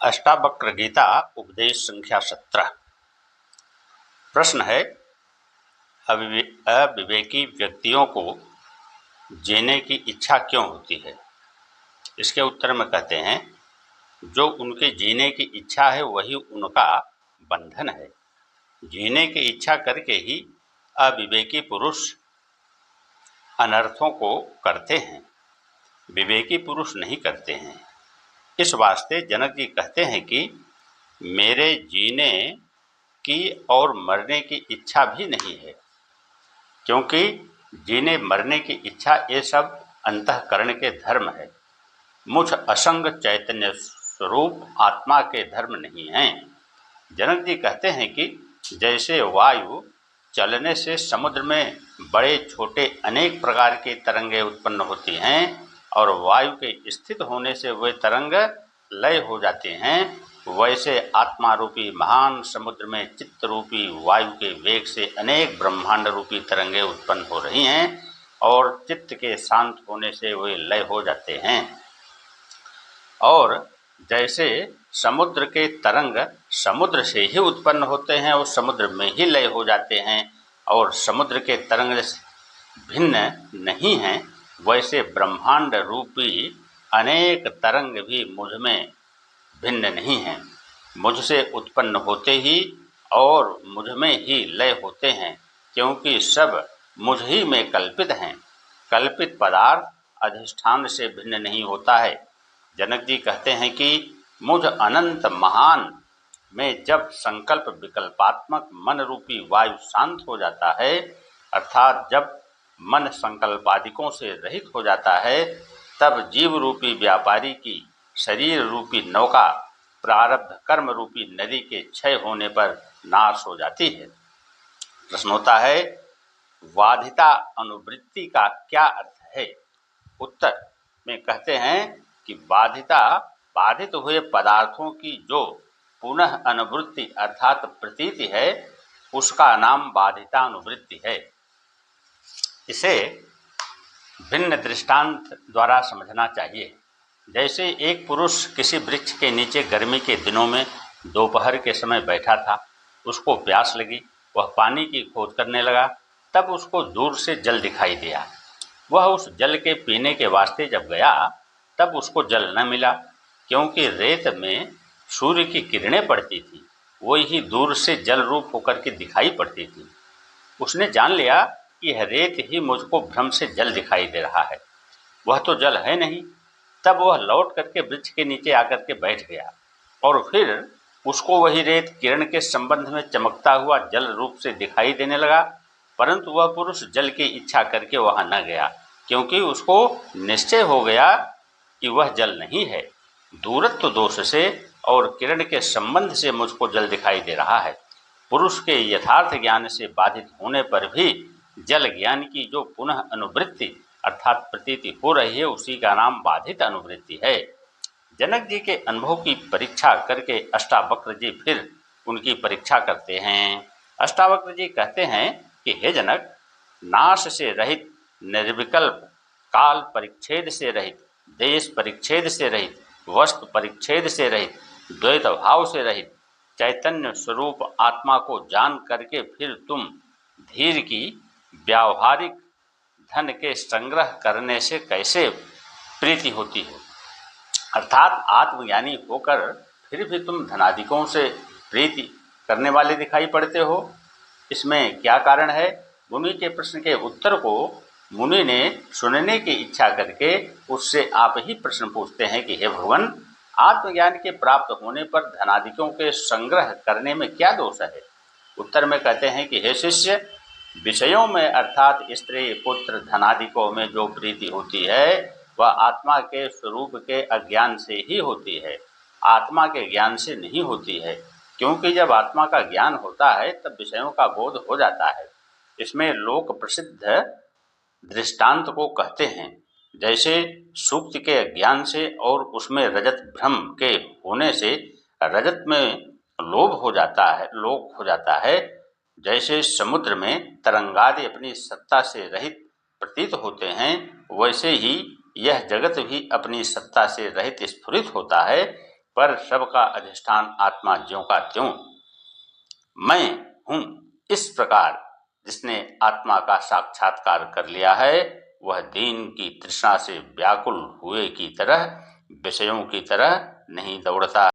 अष्टावक्र गीता उपदेश संख्या 17। प्रश्न है, अविवेकी व्यक्तियों को जीने की इच्छा क्यों होती है? इसके उत्तर में कहते हैं, जो उनके जीने की इच्छा है वही उनका बंधन है। जीने की इच्छा करके ही अविवेकी पुरुष अनर्थों को करते हैं, विवेकी पुरुष नहीं करते हैं। इस वास्ते जनक जी कहते हैं कि मेरे जीने की और मरने की इच्छा भी नहीं है, क्योंकि जीने मरने की इच्छा ये सब अंतःकरण के धर्म है, मुझ असंग चैतन्य स्वरूप आत्मा के धर्म नहीं हैं। जनक जी कहते हैं कि जैसे वायु चलने से समुद्र में बड़े छोटे अनेक प्रकार के तरंगे उत्पन्न होती हैं और वायु के स्थित होने से वे तरंग लय हो जाते हैं, वैसे आत्मा रूपी महान समुद्र में चित्त रूपी वायु के वेग से अनेक ब्रह्मांड रूपी तरंगे उत्पन्न हो रही हैं और चित्त के शांत होने से वे लय हो जाते हैं। और जैसे समुद्र के तरंग समुद्र से ही उत्पन्न होते हैं और समुद्र में ही लय हो जाते हैं और समुद्र के तरंग भिन्न नहीं हैं, वैसे ब्रह्मांड रूपी अनेक तरंग भी मुझ में भिन्न नहीं हैं। मुझसे उत्पन्न होते ही और मुझ में ही लय होते हैं, क्योंकि सब मुझ ही में कल्पित हैं। कल्पित पदार्थ अधिष्ठान से भिन्न नहीं होता है। जनक जी कहते हैं कि मुझ अनंत महान में जब संकल्प विकल्पात्मक मन रूपी वायु शांत हो जाता है, अर्थात जब मन संकल्पादिकों से रहित हो जाता है, तब जीव रूपी व्यापारी की शरीर रूपी नौका प्रारब्ध कर्म रूपी नदी के क्षय होने पर नाश हो जाती है। प्रश्न होता है, बाधिता अनुवृत्ति का क्या अर्थ है? उत्तर में कहते हैं कि बाधित हुए पदार्थों की जो पुनः अनुवृत्ति अर्थात प्रतीति है, उसका नाम बाधिता अनुवृत्ति है। इसे भिन्न दृष्टांत द्वारा समझना चाहिए। जैसे एक पुरुष किसी वृक्ष के नीचे गर्मी के दिनों में दोपहर के समय बैठा था, उसको प्यास लगी, वह पानी की खोज करने लगा, तब उसको दूर से जल दिखाई दिया। वह उस जल के पीने के वास्ते जब गया, तब उसको जल न मिला, क्योंकि रेत में सूर्य की किरणें पड़ती थी, वही दूर से जल रूप होकर के दिखाई पड़ती थी। उसने जान लिया कि यह रेत ही मुझको भ्रम से जल दिखाई दे रहा है, वह तो जल है नहीं। तब वह लौट करके वृक्ष के नीचे आकर के बैठ गया और फिर उसको वही रेत किरण के संबंध में चमकता हुआ जल रूप से दिखाई देने लगा, परंतु वह पुरुष जल की इच्छा करके वहां न गया, क्योंकि उसको निश्चय हो गया कि वह जल नहीं है। दूरत्व दोष से और किरण के संबंध से मुझको जल दिखाई दे रहा है। पुरुष के यथार्थ ज्ञान से बाधित होने पर भी जल ज्ञान की जो पुनः अनुवृत्ति अर्थात प्रतीति हो रही है, उसी का नाम बाधित अनुवृत्ति है। जनक जी के अनुभव की परीक्षा करके अष्टावक्र जी फिर उनकी परीक्षा करते हैं। अष्टावक्र जी कहते हैं कि हे जनक, नाश से रहित, निर्विकल्प, काल परिच्छेद से रहित, देश परिच्छेद से रहित, वस्तु परिच्छेद से रहित, द्वैत भाव से रहित चैतन्य स्वरूप आत्मा को जान करके फिर तुम धीर की व्यावहारिक धन के संग्रह करने से कैसे प्रीति होती है? अर्थात आत्मज्ञानी होकर फिर भी तुम धनादिकों से प्रीति करने वाले दिखाई पड़ते हो। इसमें क्या कारण है? मुनि के प्रश्न के उत्तर को मुनि ने सुनने की इच्छा करके उससे आप ही प्रश्न पूछते हैं कि हे भगवान, आत्मज्ञान के प्राप्त होने पर धनादिकों के संग्रह करने में क्या दोष है? उत्तर में कहते हैं कि हे शिष्य, विषयों में अर्थात स्त्री पुत्र धनादिकों में जो प्रीति होती है, वह आत्मा के स्वरूप के अज्ञान से ही होती है, आत्मा के ज्ञान से नहीं होती है। क्योंकि जब आत्मा का ज्ञान होता है तब विषयों का बोध हो जाता है। इसमें लोक प्रसिद्ध दृष्टांत को कहते हैं, जैसे सुक्ति के अज्ञान से और उसमें रजत भ्रम के होने से रजत में लोभ हो जाता है। जैसे समुद्र में तरंगादि अपनी सत्ता से रहित प्रतीत होते हैं, वैसे ही यह जगत भी अपनी सत्ता से रहित स्फुरित होता है, पर सबका अधिष्ठान आत्मा ज्यों का त्यों मैं हूं। इस प्रकार जिसने आत्मा का साक्षात्कार कर लिया है वह दीन की तृष्णा से व्याकुल हुए की तरह विषयों की तरह नहीं दौड़ता